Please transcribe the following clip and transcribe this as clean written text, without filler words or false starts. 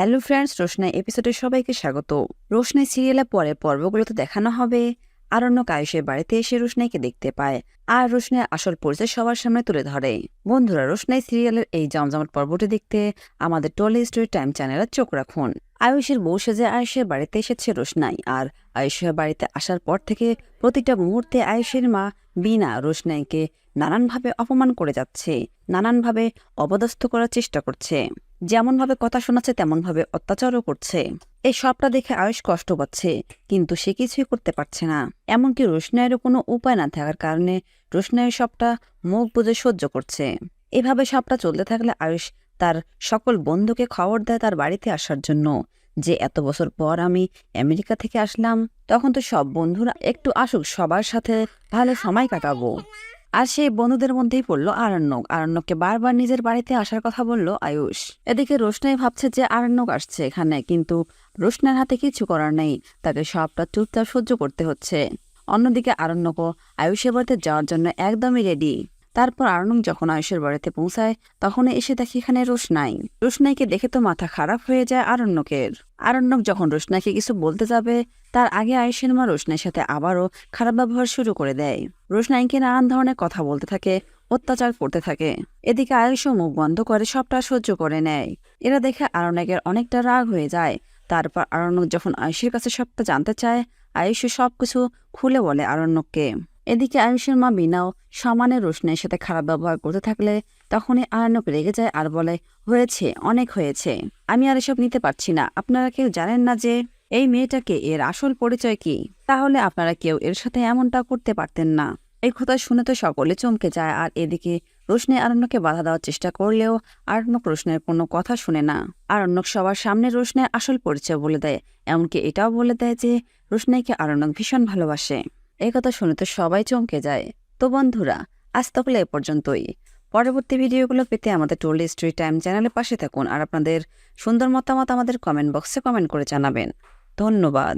Hello friends, রোশনাই এপিসোডে সবাইকে স্বাগত। রোশনাই সিরিয়ালে পরে পর্বগুলোতে দেখানো হবে আরণ্যক আয়ুষের বাড়িতে এসে রোশনাইকে দেখতে পায় আর রোশনাই আসল পরিচয় সবার সামনে তুলে ধরে। বন্ধুরা, রোশনাই সিরিয়ালের এই জমজমাট পর্বটি দেখতে আমাদের টলি স্টোরি টাইম চ্যানেলে চোখ রাখুন। আয়ুষের বউ সেজে আয়ুষের বাড়িতে এসেছে রোশনাই, আর আয়ুষের বাড়িতে আসার পর থেকে প্রতিটা মুহূর্তে আয়ুষের মা বিনা রোশনাইকে নানানভাবে অপমান করে যাচ্ছে, নানানভাবে অপদস্থ করার চেষ্টা করছে। যেমনভাবে কথা শোনাচ্ছে তেমনভাবে অত্যাচারও করছে। এই সবটা দেখে আয়ুষ কষ্ট পাচ্ছে, কিন্তু সে কিছুই করতে পারছে না। এমনকি রোশনাইয়েরও কোনো উপায় না থাকার কারণে রোশনাই সবটা মুখ বুজে সহ্য করছে। এভাবে সবটা চলতে থাকলে আয়ুষ তার সকল বন্ধুকে খবর দেয় তার বাড়িতে আসার জন্য, যে এত বছর পর আমি আমেরিকা থেকে আসলাম, তখন তো সব বন্ধুরা একটু আসুক, সবার সাথে ভালো সময় কাটাবো। আর সেই বন্ধুদের মধ্যেই পড়লো আরণ্যককে বারবার নিজের বাড়িতে আসার কথা বলল আয়ুষ। এদিকে রোশনাই ভাবছে যে আরণ্যক আসছে এখানে, কিন্তু রোশনার হাতে কিছু করার নেই, তাকে সবটা চুপচাপ সহ্য করতে হচ্ছে। অন্যদিকে আরণ্যকও আয়ুষের বাড়িতে যাওয়ার জন্য একদমই রেডি। তারপর আরণ্যক যখন আয়ুষের বাড়িতে পৌঁছায় তখন এসে দেখে এখানে রোশনাইকে দেখে তো মাথা খারাপ হয়ে যায় আরণ্যকের। আরণ্যক যখন রোশনাইকে কিছু বলতে যাবে তার আগে আয়ুষের মা রোশনাইয়ের সাথে আবারও খারাপ ব্যবহার শুরু করে দেয়। রোশনাইকে নানান ধরনের কথা বলতে থাকে, অত্যাচার করতে থাকে। এদিকে আয়ুষও মুখ বন্ধ করে সবটা সহ্য করে নেয়। এরা দেখে আরণ্যকের অনেকটা রাগ হয়ে যায়। তারপর আরণ্যক যখন আয়ুষের কাছে সবটা জানতে চায়, আয়ুষও সবকিছু খুলে বলে আরণ্যককে। এদিকে আয়ুষের মা বিনাও সমানে রোশনাইয়ের সাথে খারাপ ব্যবহার করতে থাকলে তখনই আরণ্যক রেগে যায় আর বলে, হয়েছে, অনেক হয়েছে, আমি আর এসব নিতে পারছি না। আপনারা কেউ জানেন না যে এই মেয়েটাকে, এর আসল পরিচয় কি? তাহলে আপনারা কেউ এর সাথে এমনটা করতে পারতেন না। এই কথা শুনে তো সকলে চমকে যায়। আর এদিকে রোশনাই আরণ্যককে বাধা দেওয়ার চেষ্টা করলেও আরণ্যক রোশনাইয়ের কোনো কথা শুনে না। আরণ্যক সবার সামনে রোশনাইয়ের আসল পরিচয় বলে দেয়, এমনকি এটাও বলে দেয় যে রোশনাইকে আরণ্যক ভীষণ ভালোবাসে। এই কথা শুনে তো সবাই চমকে যায়। তো বন্ধুরা, আজ তাহলে এ পর্যন্তই। পরবর্তী ভিডিওগুলো পেতে আমাদের টলি স্টোরি টাইম চ্যানেলের পাশে থাকুন আর আপনাদের সুন্দর মতামত আমাদের কমেন্ট বক্সে কমেন্ট করে জানাবেন। ধন্যবাদ।